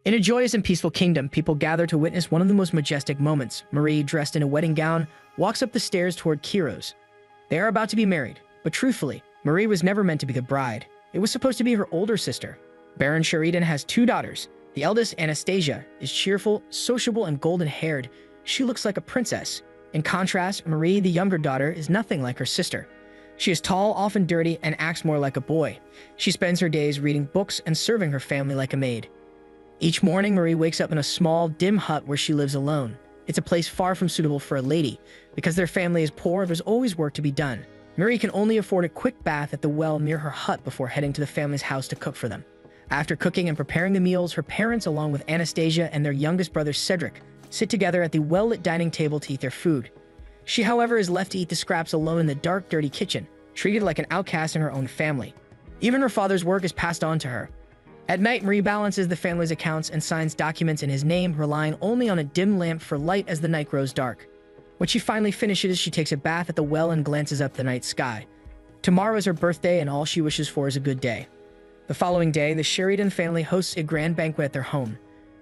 In a joyous and peaceful kingdom, people gather to witness one of the most majestic moments. Marie, dressed in a wedding gown, walks up the stairs toward Kiros. They are about to be married, but truthfully, Marie was never meant to be the bride. It was supposed to be her older sister. Baron Sheridan has two daughters. The eldest, Anastasia, is cheerful, sociable, and golden-haired. She looks like a princess. In contrast, Marie, the younger daughter, is nothing like her sister. She is tall, often dirty, and acts more like a boy. She spends her days reading books and serving her family like a maid. Each morning, Marie wakes up in a small, dim hut where she lives alone. It's a place far from suitable for a lady. Because their family is poor, there's always work to be done. Marie can only afford a quick bath at the well near her hut before heading to the family's house to cook for them. After cooking and preparing the meals, her parents, along with Anastasia and their youngest brother Cedric, sit together at the well-lit dining table to eat their food. She, however, is left to eat the scraps alone in the dark, dirty kitchen, treated like an outcast in her own family. Even her father's work is passed on to her. At night, Marie balances the family's accounts and signs documents in his name, relying only on a dim lamp for light as the night grows dark. When she finally finishes, she takes a bath at the well and glances up the night sky. Tomorrow is her birthday, and all she wishes for is a good day. The following day, the Sheridan family hosts a grand banquet at their home.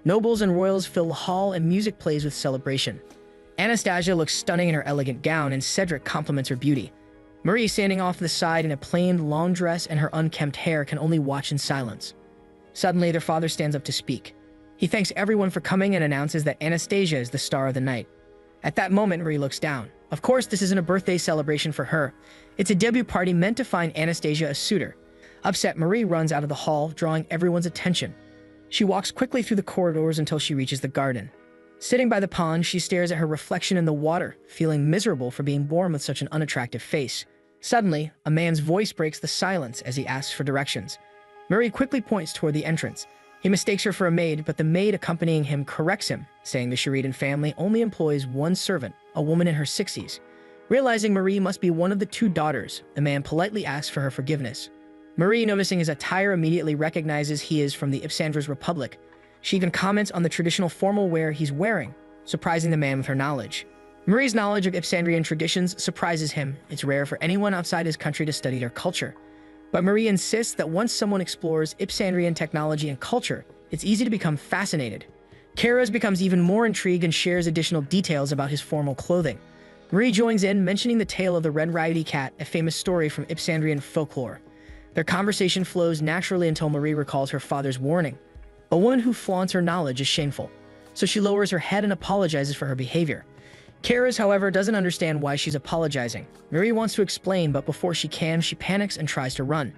Nobles and royals fill the hall, and music plays with celebration. Anastasia looks stunning in her elegant gown, and Cedric compliments her beauty. Marie, standing off to the side in a plain, long dress and her unkempt hair, can only watch in silence. Suddenly, their father stands up to speak. He thanks everyone for coming and announces that Anastasia is the star of the night. At that moment, Marie looks down. Of course, this isn't a birthday celebration for her. It's a debut party meant to find Anastasia a suitor. Upset, Marie runs out of the hall, drawing everyone's attention. She walks quickly through the corridors until she reaches the garden. Sitting by the pond, she stares at her reflection in the water, feeling miserable for being born with such an unattractive face. Suddenly, a man's voice breaks the silence as he asks for directions. Marie quickly points toward the entrance. He mistakes her for a maid, but the maid accompanying him corrects him, saying the Sheridan family only employs one servant, a woman in her 60s. Realizing Marie must be one of the two daughters, the man politely asks for her forgiveness. Marie, noticing his attire, immediately recognizes he is from the Ipsandra's Republic. She even comments on the traditional formal wear he's wearing, surprising the man with her knowledge. Marie's knowledge of Ipsandrian traditions surprises him. It's rare for anyone outside his country to study their culture. But Marie insists that once someone explores Ipsandrian technology and culture, it's easy to become fascinated. Kairos becomes even more intrigued and shares additional details about his formal clothing. Marie joins in, mentioning the tale of the Red Raggedy Cat, a famous story from Ipsandrian folklore. Their conversation flows naturally until Marie recalls her father's warning. A woman who flaunts her knowledge is shameful, so she lowers her head and apologizes for her behavior. Kairos, however, doesn't understand why she's apologizing. Marie wants to explain, but before she can, she panics and tries to run.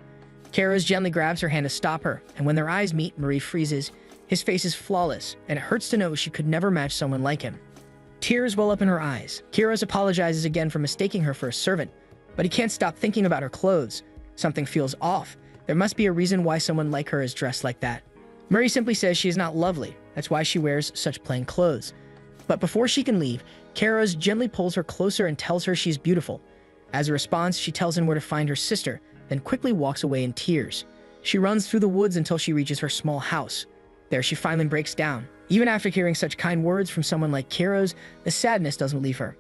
Kairos gently grabs her hand to stop her, and when their eyes meet, Marie freezes. His face is flawless, and it hurts to know she could never match someone like him. Tears well up in her eyes. Kairos apologizes again for mistaking her for a servant, but he can't stop thinking about her clothes. Something feels off. There must be a reason why someone like her is dressed like that. Marie simply says she is not lovely. That's why she wears such plain clothes. But before she can leave, Kairos gently pulls her closer and tells her she's beautiful. As a response, she tells him where to find her sister, then quickly walks away in tears. She runs through the woods until she reaches her small house. There, she finally breaks down. Even after hearing such kind words from someone like Kairos, the sadness doesn't leave her.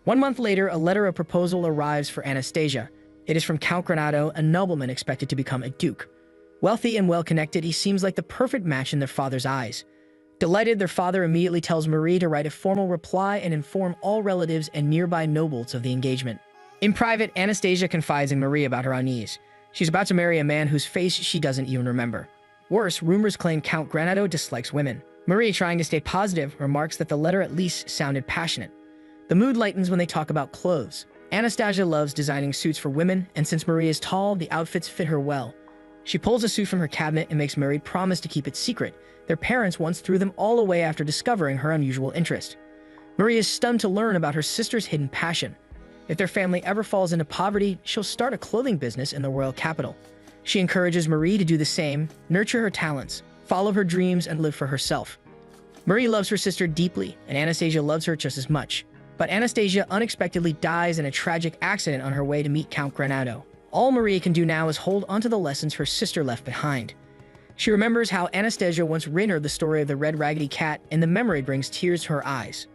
1 month later, a letter of proposal arrives for Anastasia. It is from Count Granado, a nobleman expected to become a duke. Wealthy and well-connected, he seems like the perfect match in their father's eyes. Delighted, their father immediately tells Marie to write a formal reply and inform all relatives and nearby nobles of the engagement. In private, Anastasia confides in Marie about her unease. She's about to marry a man whose face she doesn't even remember. Worse, rumors claim Count Granado dislikes women. Marie, trying to stay positive, remarks that the letter at least sounded passionate. The mood lightens when they talk about clothes. Anastasia loves designing suits for women, and since Marie is tall, the outfits fit her well. She pulls a suit from her cabinet and makes Marie promise to keep it secret. Their parents once threw them all away after discovering her unusual interest. Marie is stunned to learn about her sister's hidden passion. If their family ever falls into poverty, she'll start a clothing business in the royal capital. She encourages Marie to do the same, nurture her talents, follow her dreams, and live for herself. Marie loves her sister deeply, and Anastasia loves her just as much. But Anastasia unexpectedly dies in a tragic accident on her way to meet Count Granado. All Marie can do now is hold onto the lessons her sister left behind. She remembers how Anastasia once written her the story of the Red Raggedy Cat, and the memory brings tears to her eyes.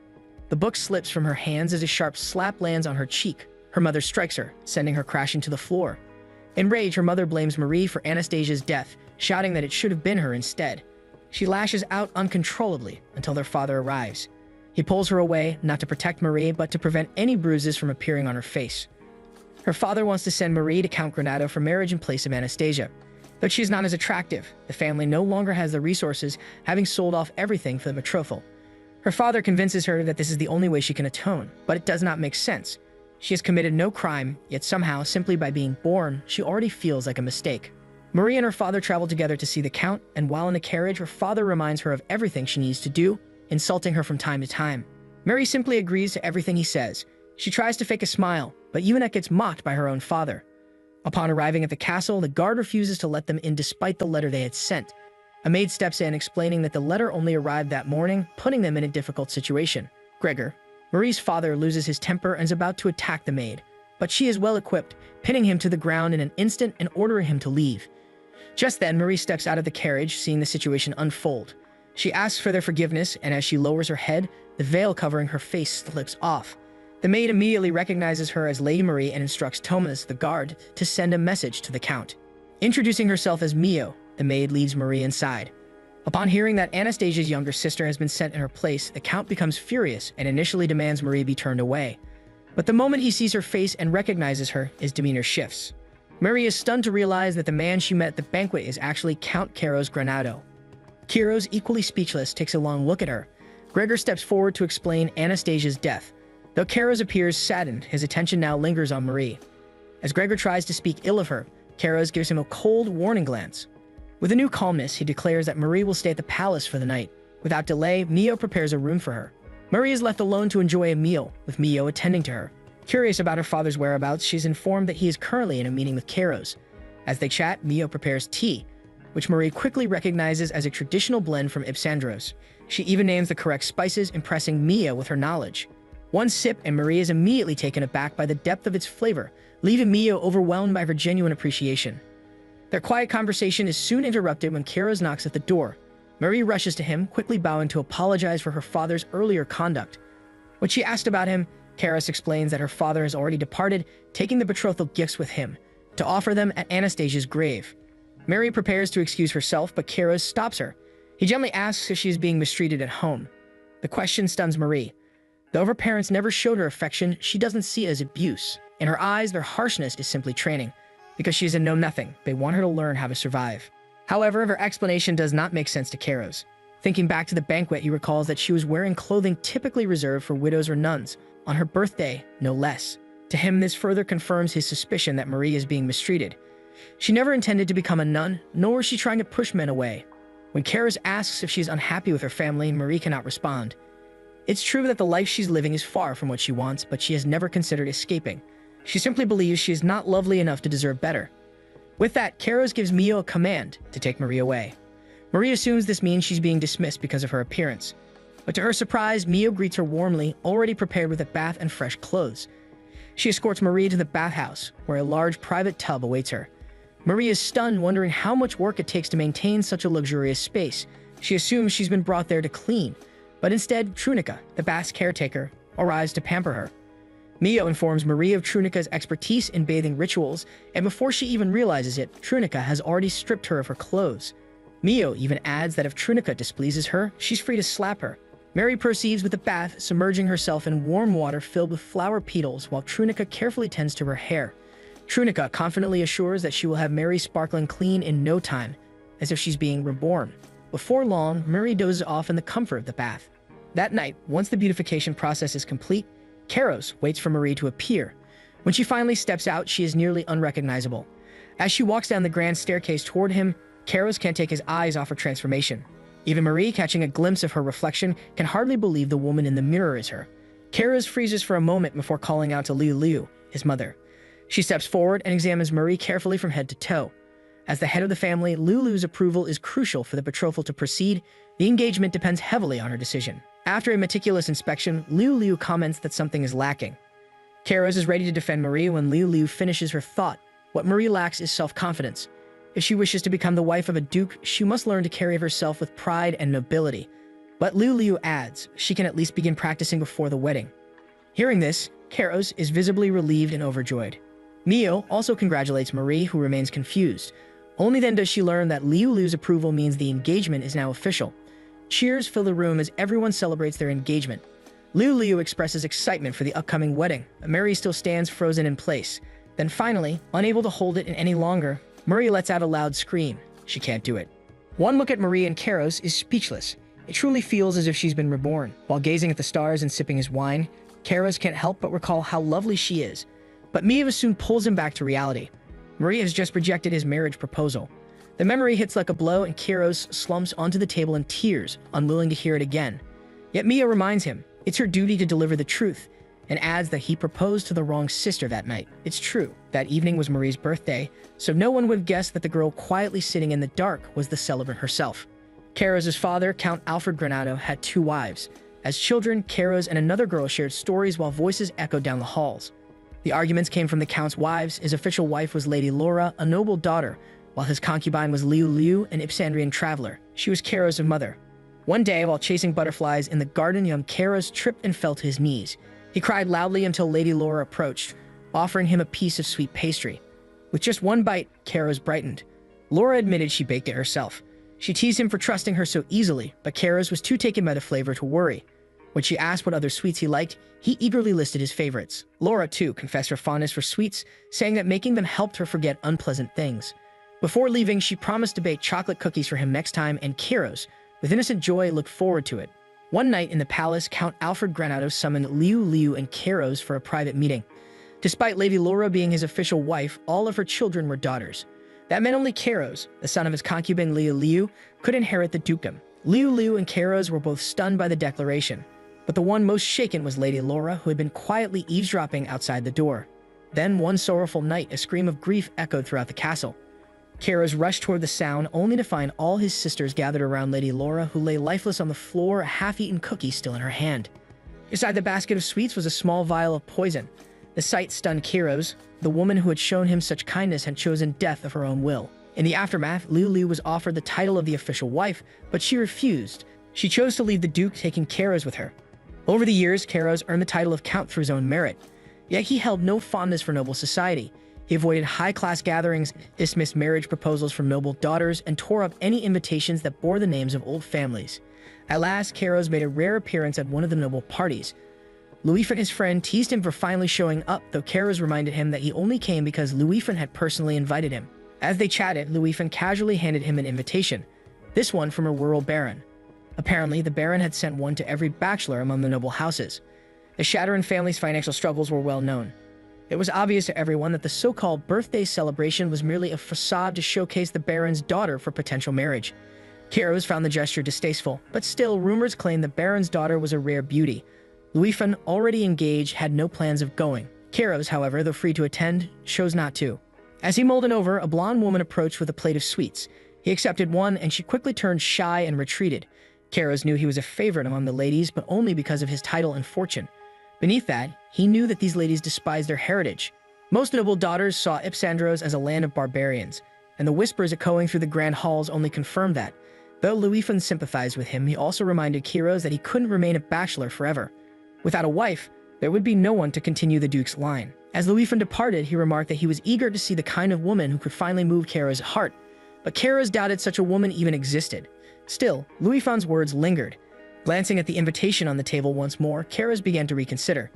The book slips from her hands as a sharp slap lands on her cheek. Her mother strikes her, sending her crashing to the floor. Enraged, her mother blames Marie for Anastasia's death, shouting that it should have been her instead. She lashes out uncontrollably until their father arrives. He pulls her away, not to protect Marie, but to prevent any bruises from appearing on her face. Her father wants to send Marie to Count Granado for marriage in place of Anastasia. But she is not as attractive. The family no longer has the resources, having sold off everything for the betrothal. Her father convinces her that this is the only way she can atone, but it does not make sense. She has committed no crime, yet somehow, simply by being born, she already feels like a mistake. Marie and her father travel together to see the Count, and while in the carriage, her father reminds her of everything she needs to do, insulting her from time to time. Marie simply agrees to everything he says. She tries to fake a smile, but even that gets mocked by her own father. Upon arriving at the castle, the guard refuses to let them in despite the letter they had sent. A maid steps in, explaining that the letter only arrived that morning, putting them in a difficult situation. Gregor, Marie's father, loses his temper and is about to attack the maid, but she is well equipped, pinning him to the ground in an instant and ordering him to leave. Just then, Marie steps out of the carriage, seeing the situation unfold. She asks for their forgiveness, and as she lowers her head, the veil covering her face slips off. The maid immediately recognizes her as Lady Marie and instructs Thomas, the guard, to send a message to the Count. Introducing herself as Mio, the maid leads Marie inside. Upon hearing that Anastasia's younger sister has been sent in her place, the Count becomes furious and initially demands Marie be turned away. But the moment he sees her face and recognizes her, his demeanor shifts. Marie is stunned to realize that the man she met at the banquet is actually Count Kairos Granado. Kairos, equally speechless, takes a long look at her. Gregor steps forward to explain Anastasia's death. Though Kairos appears saddened, his attention now lingers on Marie. As Gregor tries to speak ill of her, Kairos gives him a cold, warning glance. With a new calmness, he declares that Marie will stay at the palace for the night. Without delay, Mio prepares a room for her. Marie is left alone to enjoy a meal, with Mio attending to her. Curious about her father's whereabouts, she is informed that he is currently in a meeting with Kairos. As they chat, Mio prepares tea, which Marie quickly recognizes as a traditional blend from Ipsandros. She even names the correct spices, impressing Mio with her knowledge. One sip, and Marie is immediately taken aback by the depth of its flavor, leaving Mio overwhelmed by her genuine appreciation. Their quiet conversation is soon interrupted when Kairos knocks at the door. Marie rushes to him, quickly bowing to apologize for her father's earlier conduct. When she asked about him, Kairos explains that her father has already departed, taking the betrothal gifts with him, to offer them at Anastasia's grave. Marie prepares to excuse herself, but Kairos stops her. He gently asks if she is being mistreated at home. The question stuns Marie. Though her parents never showed her affection, she doesn't see it as abuse. In her eyes, their harshness is simply training. Because she is a know-nothing, they want her to learn how to survive. However, her explanation does not make sense to Kairos. Thinking back to the banquet, he recalls that she was wearing clothing typically reserved for widows or nuns, on her birthday, no less. To him, this further confirms his suspicion that Marie is being mistreated. She never intended to become a nun, nor was she trying to push men away. When Kairos asks if she is unhappy with her family, Marie cannot respond. It's true that the life she's living is far from what she wants, but she has never considered escaping. She simply believes she is not lovely enough to deserve better. With that, Kairos gives Mio a command to take Marie away. Marie assumes this means she's being dismissed because of her appearance. But to her surprise, Mio greets her warmly, already prepared with a bath and fresh clothes. She escorts Marie to the bathhouse, where a large private tub awaits her. Marie is stunned, wondering how much work it takes to maintain such a luxurious space. She assumes she's been brought there to clean. But instead, Trunica, the bath's caretaker, arrives to pamper her. Mio informs Marie of Trunica's expertise in bathing rituals, and before she even realizes it, Trunica has already stripped her of her clothes. Mio even adds that if Trunica displeases her, she's free to slap her. Mary proceeds with the bath, submerging herself in warm water filled with flower petals while Trunica carefully tends to her hair. Trunica confidently assures that she will have Mary sparkling clean in no time, as if she's being reborn. Before long, Mary dozes off in the comfort of the bath. That night, once the beautification process is complete, Kairos waits for Marie to appear. When she finally steps out, she is nearly unrecognizable. As she walks down the grand staircase toward him, Kairos can't take his eyes off her transformation. Even Marie, catching a glimpse of her reflection, can hardly believe the woman in the mirror is her. Kairos freezes for a moment before calling out to Liu, his mother. She steps forward and examines Marie carefully from head to toe. As the head of the family, Lulu's approval is crucial for the betrothal to proceed. The engagement depends heavily on her decision. After a meticulous inspection, Liu comments that something is lacking. Kairos is ready to defend Marie when Liu finishes her thought. What Marie lacks is self-confidence. If she wishes to become the wife of a duke, she must learn to carry herself with pride and nobility. But Liu adds she can at least begin practicing before the wedding. Hearing this, Kairos is visibly relieved and overjoyed. Mio also congratulates Marie, who remains confused. Only then does she learn that Liu Liu's approval means the engagement is now official. Cheers fill the room as everyone celebrates their engagement. Liu Liu expresses excitement for the upcoming wedding, but Marie still stands frozen in place. Then finally, unable to hold it any longer, Marie lets out a loud scream. She can't do it. One look at Marie and Kairos is speechless. It truly feels as if she's been reborn. While gazing at the stars and sipping his wine, Kairos can't help but recall how lovely she is. But Mieva soon pulls him back to reality. Marie has just rejected his marriage proposal. The memory hits like a blow and Kairos slumps onto the table in tears, unwilling to hear it again. Yet Mia reminds him it's her duty to deliver the truth, and adds that he proposed to the wrong sister that night. It's true, that evening was Marie's birthday, so no one would have guessed that the girl quietly sitting in the dark was the celebrant herself. Kairos' father, Count Alfred Granado, had 2 wives. As children, Kairos and another girl shared stories while voices echoed down the halls. The arguments came from the Count's wives. His official wife was Lady Laura, a noble daughter, while his concubine was Liu Liu, an Ipsandrian traveler. She was Kairos' mother. One day, while chasing butterflies in the garden, young Kairos tripped and fell to his knees. He cried loudly until Lady Laura approached, offering him a piece of sweet pastry. With just one bite, Kairos brightened. Laura admitted she baked it herself. She teased him for trusting her so easily, but Kairos was too taken by the flavor to worry. When she asked what other sweets he liked, he eagerly listed his favorites. Laura, too, confessed her fondness for sweets, saying that making them helped her forget unpleasant things. Before leaving, she promised to bake chocolate cookies for him next time, and Kairos, with innocent joy, looked forward to it. One night in the palace, Count Alfred Granado summoned Liu Liu and Kairos for a private meeting. Despite Lady Laura being his official wife, all of her children were daughters. That meant only Kairos, the son of his concubine Liu Liu, could inherit the dukedom. Liu Liu and Kairos were both stunned by the declaration, but the one most shaken was Lady Laura, who had been quietly eavesdropping outside the door. Then, one sorrowful night, a scream of grief echoed throughout the castle. Kairos rushed toward the sound, only to find all his sisters gathered around Lady Laura, who lay lifeless on the floor, a half-eaten cookie still in her hand. Beside the basket of sweets was a small vial of poison. The sight stunned Kairos. The woman who had shown him such kindness had chosen death of her own will. In the aftermath, Liu Liu was offered the title of the official wife, but she refused. She chose to leave the Duke, taking Kairos with her. Over the years, Kairos earned the title of Count through his own merit. Yet he held no fondness for noble society. He avoided high-class gatherings, dismissed marriage proposals from noble daughters, and tore up any invitations that bore the names of old families. At last, Kairos made a rare appearance at one of the noble parties. Louifin, his friend, teased him for finally showing up, though Kairos reminded him that he only came because Louifin had personally invited him. As they chatted, Louifin casually handed him an invitation, this one from a rural baron. Apparently, the baron had sent one to every bachelor among the noble houses. The Shatterin family's financial struggles were well known. It was obvious to everyone that the so-called birthday celebration was merely a facade to showcase the baron's daughter for potential marriage. Kairos found the gesture distasteful, but still, rumors claimed the baron's daughter was a rare beauty. Louifin, already engaged, had no plans of going. Kairos, however, though free to attend, chose not to. As he mulled it over, a blonde woman approached with a plate of sweets. He accepted one, and she quickly turned shy and retreated. Kairos knew he was a favorite among the ladies, but only because of his title and fortune. Beneath that, he knew that these ladies despised their heritage. Most noble daughters saw Ipsandros as a land of barbarians, and the whispers echoing through the grand halls only confirmed that. Though Louifin sympathized with him, he also reminded Kairos that he couldn't remain a bachelor forever. Without a wife, there would be no one to continue the Duke's line. As Louifin departed, he remarked that he was eager to see the kind of woman who could finally move Kairos' heart, but Kairos doubted such a woman even existed. Still, Louifin's words lingered. Glancing at the invitation on the table once more, Kairos began to reconsider.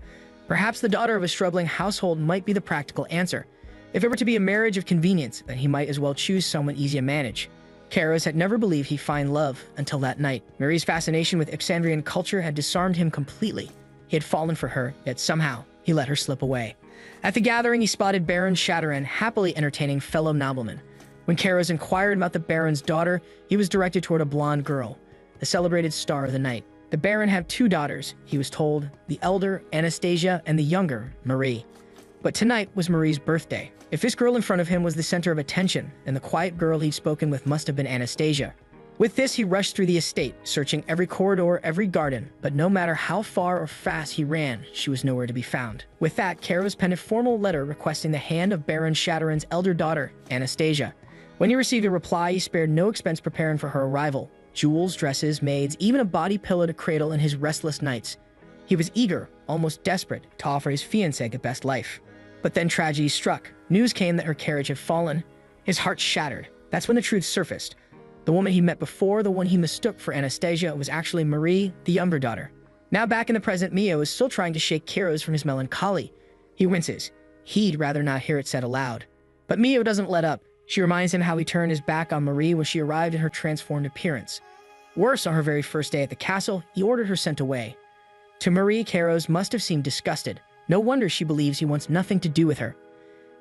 Perhaps the daughter of a struggling household might be the practical answer. If it were to be a marriage of convenience, then he might as well choose someone easy to manage. Kairos had never believed he'd find love until that night. Marie's fascination with Ipsandrian culture had disarmed him completely. He had fallen for her, yet somehow he let her slip away. At the gathering, he spotted Baron Shatterin happily entertaining fellow noblemen. When Kairos inquired about the Baron's daughter, he was directed toward a blonde girl, the celebrated star of the night. The Baron had 2 daughters, he was told, the elder, Anastasia, and the younger, Marie. But tonight was Marie's birthday. If this girl in front of him was the center of attention, then the quiet girl he'd spoken with must have been Anastasia. With this, he rushed through the estate, searching every corridor, every garden, but no matter how far or fast he ran, she was nowhere to be found. With that, Kairos penned a formal letter requesting the hand of Baron Shatterin's elder daughter, Anastasia. When he received a reply, he spared no expense preparing for her arrival. Jewels, dresses, maids, even a body pillow to cradle in his restless nights. He was eager, almost desperate, to offer his fiancée the best life. But then tragedy struck. News came that her carriage had fallen. His heart shattered. That's when the truth surfaced. The woman he met before, the one he mistook for Anastasia, was actually Marie, the younger daughter. Now back in the present, Mio is still trying to shake Kairos from his melancholy. He winces. He'd rather not hear it said aloud. But Mio doesn't let up. She reminds him how he turned his back on Marie when she arrived in her transformed appearance. Worse, on her very first day at the castle, he ordered her sent away. To Marie, Kairos must have seemed disgusted. No wonder she believes he wants nothing to do with her.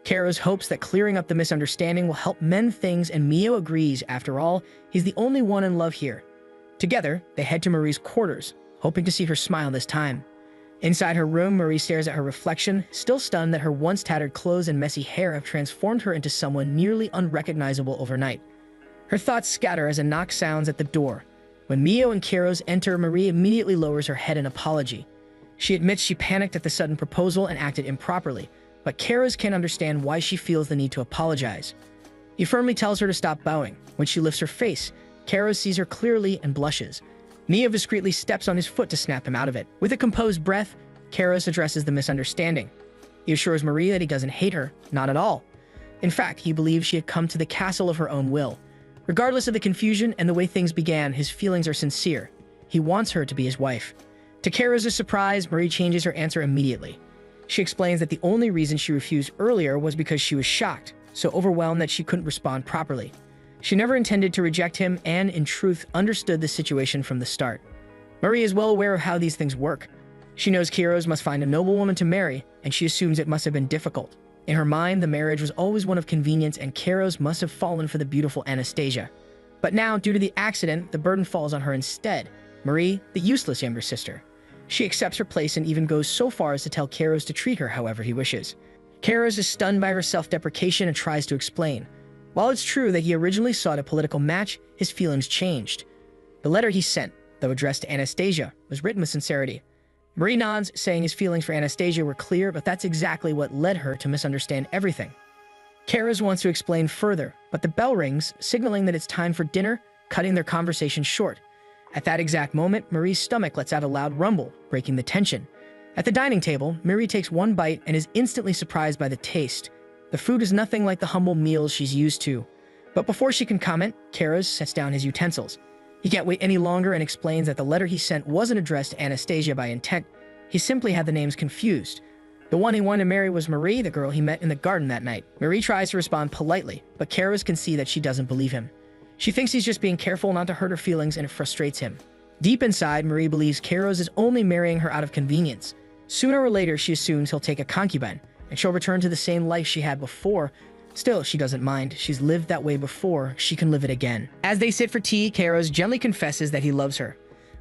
Kairos hopes that clearing up the misunderstanding will help mend things, and Mio agrees. After all, he's the only one in love here. Together, they head to Marie's quarters, hoping to see her smile this time. Inside her room, Marie stares at her reflection, still stunned that her once tattered clothes and messy hair have transformed her into someone nearly unrecognizable overnight. Her thoughts scatter as a knock sounds at the door. When Mio and Kairos enter, Marie immediately lowers her head in apology. She admits she panicked at the sudden proposal and acted improperly, but Kairos can't understand why she feels the need to apologize. He firmly tells her to stop bowing. When she lifts her face, Kairos sees her clearly and blushes. Mio discreetly steps on his foot to snap him out of it. With a composed breath, Kairos addresses the misunderstanding. He assures Marie that he doesn't hate her, not at all. In fact, he believes she had come to the castle of her own will. Regardless of the confusion and the way things began, his feelings are sincere. He wants her to be his wife. To Kairos' surprise, Marie changes her answer immediately. She explains that the only reason she refused earlier was because she was shocked, so overwhelmed that she couldn't respond properly. She never intended to reject him and, in truth, understood the situation from the start. Marie is well aware of how these things work. She knows Kairos must find a noble woman to marry, and she assumes it must have been difficult. In her mind, the marriage was always one of convenience, and Kairos must have fallen for the beautiful Anastasia. But now, due to the accident, the burden falls on her instead. Marie, the useless younger sister. She accepts her place and even goes so far as to tell Kairos to treat her however he wishes. Kairos is stunned by her self-deprecation and tries to explain. While it's true that he originally sought a political match, his feelings changed. The letter he sent, though addressed to Anastasia, was written with sincerity. Marie nods, saying his feelings for Anastasia were clear, but that's exactly what led her to misunderstand everything. Kairos wants to explain further, but the bell rings, signaling that it's time for dinner, cutting their conversation short. At that exact moment, Marie's stomach lets out a loud rumble, breaking the tension. At the dining table, Marie takes one bite and is instantly surprised by the taste. The food is nothing like the humble meals she's used to. But before she can comment, Kairos sets down his utensils. He can't wait any longer and explains that the letter he sent wasn't addressed to Anastasia by intent. He simply had the names confused. The one he wanted to marry was Marie, the girl he met in the garden that night. Marie tries to respond politely, but Kairos can see that she doesn't believe him. She thinks he's just being careful not to hurt her feelings, and it frustrates him. Deep inside, Marie believes Kairos is only marrying her out of convenience. Sooner or later, she assumes he'll take a concubine, and she'll return to the same life she had before. Still, she doesn't mind. She's lived that way before. She can live it again. As they sit for tea, Kairos gently confesses that he loves her.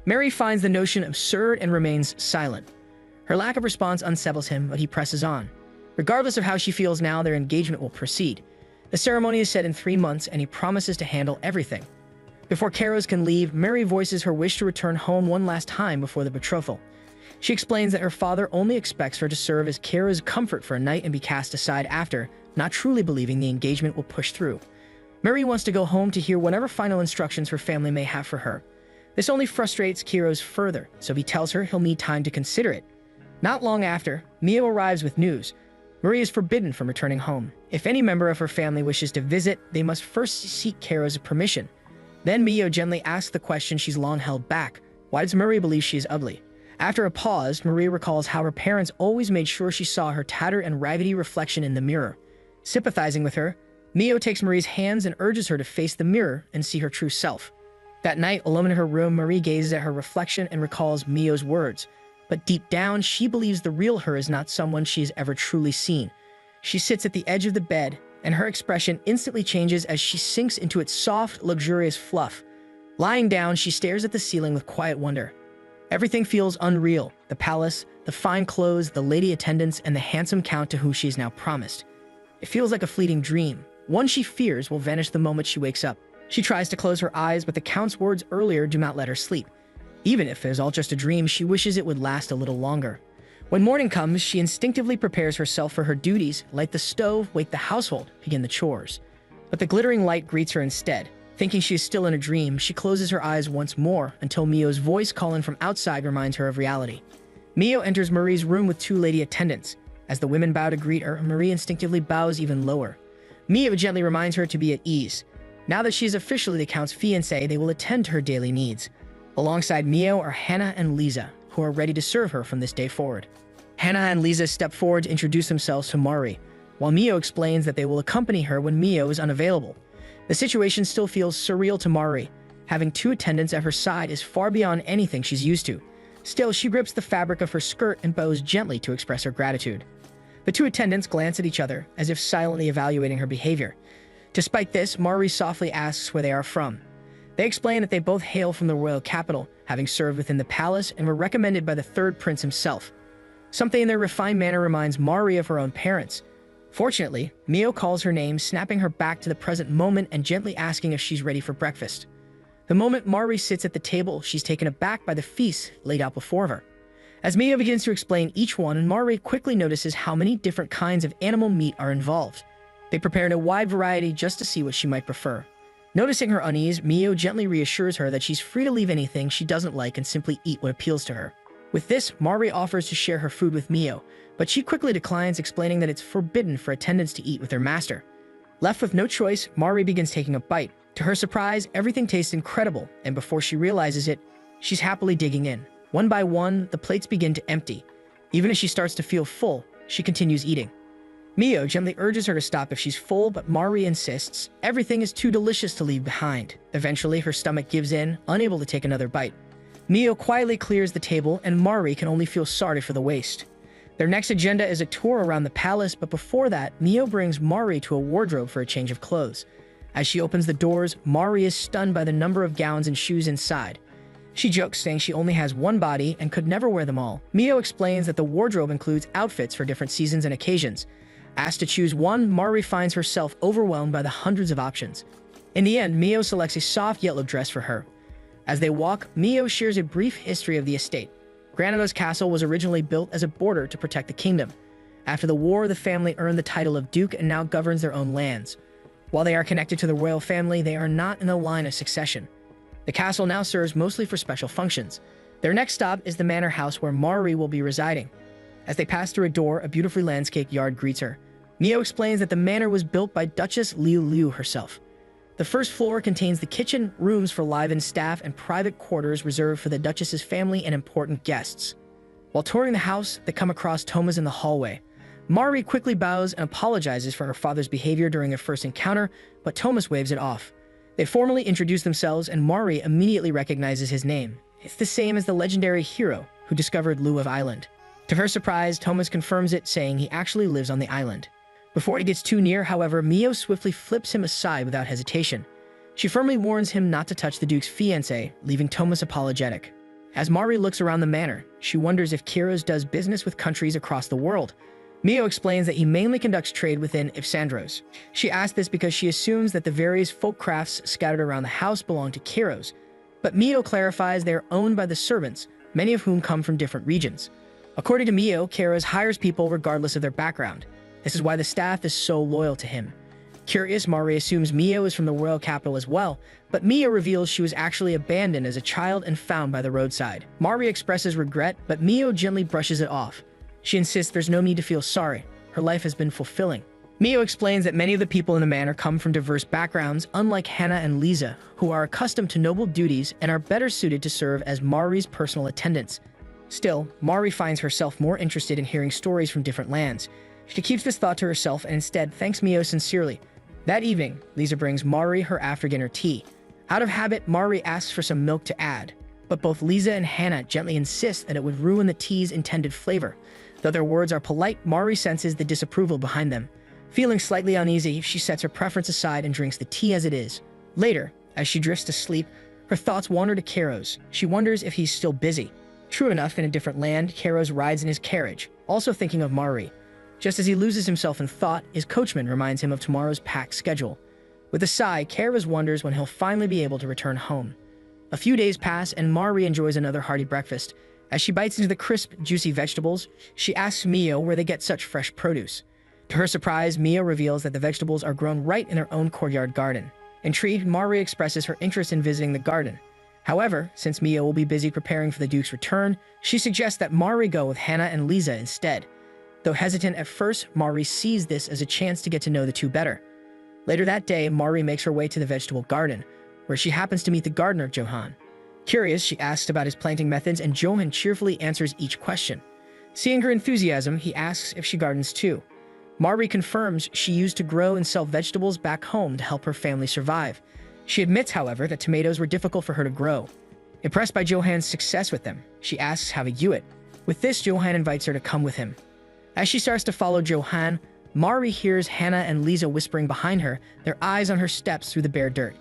Marie finds the notion absurd and remains silent. Her lack of response unsettles him, but he presses on. Regardless of how she feels now, their engagement will proceed. The ceremony is set in 3 months, and he promises to handle everything. Before Kairos can leave, Marie voices her wish to return home one last time before the betrothal. She explains that her father only expects her to serve as Kairos' comfort for a night and be cast aside after, not truly believing the engagement will push through. Marie wants to go home to hear whatever final instructions her family may have for her. This only frustrates Kairos further, so he tells her he'll need time to consider it. Not long after, Mio arrives with news. Marie is forbidden from returning home. If any member of her family wishes to visit, they must first seek Kairos' permission. Then Mio gently asks the question she's long held back. Why does Marie believe she is ugly? After a pause, Marie recalls how her parents always made sure she saw her tattered and raggedy reflection in the mirror. Sympathizing with her, Mio takes Marie's hands and urges her to face the mirror and see her true self. That night, alone in her room, Marie gazes at her reflection and recalls Mio's words. But deep down, she believes the real her is not someone she has ever truly seen. She sits at the edge of the bed, and her expression instantly changes as she sinks into its soft, luxurious fluff. Lying down, she stares at the ceiling with quiet wonder. Everything feels unreal: the palace, the fine clothes, the lady attendants, and the handsome count to whom she is now promised. It feels like a fleeting dream, one she fears will vanish the moment she wakes up. She tries to close her eyes, but the count's words earlier do not let her sleep. Even if it is all just a dream, she wishes it would last a little longer. When morning comes, she instinctively prepares herself for her duties: light the stove, wake the household, begin the chores. But the glittering light greets her instead. Thinking she is still in a dream, she closes her eyes once more until Mio's voice calling from outside reminds her of reality. Mio enters Marie's room with 2 lady attendants. As the women bow to greet her, Marie instinctively bows even lower. Mio gently reminds her to be at ease. Now that she is officially the Count's fiancée, they will attend to her daily needs. Alongside Mio are Hannah and Lisa, who are ready to serve her from this day forward. Hannah and Lisa step forward to introduce themselves to Mari, while Mio explains that they will accompany her when Mio is unavailable. The situation still feels surreal to Mari. Having two attendants at her side is far beyond anything she's used to. Still, she grips the fabric of her skirt and bows gently to express her gratitude. The two attendants glance at each other, as if silently evaluating her behavior. Despite this, Mari softly asks where they are from. They explain that they both hail from the royal capital, having served within the palace and were recommended by the third prince himself. Something in their refined manner reminds Mari of her own parents. Fortunately, Mio calls her name, snapping her back to the present moment and gently asking if she's ready for breakfast. The moment Mari sits at the table, she's taken aback by the feast laid out before her. As Mio begins to explain each one, Mari quickly notices how many different kinds of animal meat are involved. They prepare in a wide variety just to see what she might prefer. Noticing her unease, Mio gently reassures her that she's free to leave anything she doesn't like and simply eat what appeals to her. With this, Mari offers to share her food with Mio, but she quickly declines, explaining that it's forbidden for attendants to eat with their master. Left with no choice, Mari begins taking a bite. To her surprise, everything tastes incredible, and before she realizes it, she's happily digging in. One by one, the plates begin to empty. Even as she starts to feel full, she continues eating. Mio gently urges her to stop if she's full, but Mari insists everything is too delicious to leave behind. Eventually, her stomach gives in, unable to take another bite. Mio quietly clears the table, and Mari can only feel sorry for the waste. Their next agenda is a tour around the palace, but before that, Mio brings Mari to a wardrobe for a change of clothes. As she opens the doors, Mari is stunned by the number of gowns and shoes inside. She jokes, saying she only has one body and could never wear them all. Mio explains that the wardrobe includes outfits for different seasons and occasions. Asked to choose one, Mari finds herself overwhelmed by the hundreds of options. In the end, Mio selects a soft yellow dress for her. As they walk, Mio shares a brief history of the estate. Granado's castle was originally built as a border to protect the kingdom. After the war, the family earned the title of duke and now governs their own lands. While they are connected to the royal family, they are not in a line of succession. The castle now serves mostly for special functions. Their next stop is the manor house where Mari will be residing. As they pass through a door, a beautifully landscaped yard greets her. Mio explains that the manor was built by Duchess Liu Liu herself. The first floor contains the kitchen, rooms for live-in staff, and private quarters reserved for the Duchess's family and important guests. While touring the house, they come across Thomas in the hallway. Mari quickly bows and apologizes for her father's behavior during their first encounter, but Thomas waves it off. They formally introduce themselves, and Mari immediately recognizes his name. It's the same as the legendary hero who discovered Luave Island. To her surprise, Thomas confirms it, saying he actually lives on the island. Before he gets too near, however, Mio swiftly flips him aside without hesitation. She firmly warns him not to touch the Duke's fiancée, leaving Thomas apologetic. As Mari looks around the manor, she wonders if Kiros does business with countries across the world. Mio explains that he mainly conducts trade within Ipsandros. She asks this because she assumes that the various folk crafts scattered around the house belong to Kiros, but Mio clarifies they are owned by the servants, many of whom come from different regions. According to Mio, Kiros hires people regardless of their background. This is why the staff is so loyal to him. Curious, Mari assumes Mio is from the royal capital as well, but Mio reveals she was actually abandoned as a child and found by the roadside. Mari expresses regret, but Mio gently brushes it off. She insists there's no need to feel sorry. Her life has been fulfilling. Mio explains that many of the people in the manor come from diverse backgrounds, unlike Hannah and Lisa, who are accustomed to noble duties and are better suited to serve as Mari's personal attendants. Still, Mari finds herself more interested in hearing stories from different lands. She keeps this thought to herself and instead thanks Mio sincerely. That evening, Lisa brings Mari her after-dinner tea. Out of habit, Mari asks for some milk to add, but both Lisa and Hannah gently insist that it would ruin the tea's intended flavor. Though their words are polite, Mari senses the disapproval behind them. Feeling slightly uneasy, she sets her preference aside and drinks the tea as it is. Later, as she drifts to sleep, her thoughts wander to Kiros. She wonders if he's still busy. True enough, in a different land, Kiros rides in his carriage, also thinking of Mari. Just as he loses himself in thought, his coachman reminds him of tomorrow's packed schedule. With a sigh, Kiros wonders when he'll finally be able to return home. A few days pass, and Mari enjoys another hearty breakfast. As she bites into the crisp, juicy vegetables, she asks Mio where they get such fresh produce. To her surprise, Mio reveals that the vegetables are grown right in their own courtyard garden. Intrigued, Mari expresses her interest in visiting the garden. However, since Mio will be busy preparing for the Duke's return, she suggests that Mari go with Hannah and Lisa instead. Though hesitant at first, Mari sees this as a chance to get to know the two better. Later that day, Mari makes her way to the vegetable garden, where she happens to meet the gardener, Johan. Curious, she asks about his planting methods, and Johan cheerfully answers each question. Seeing her enthusiasm, he asks if she gardens too. Mari confirms she used to grow and sell vegetables back home to help her family survive. She admits, however, that tomatoes were difficult for her to grow. Impressed by Johan's success with them, she asks how he do it. With this, Johan invites her to come with him. As she starts to follow Johan, Mari hears Hannah and Lisa whispering behind her, their eyes on her steps through the bare dirt.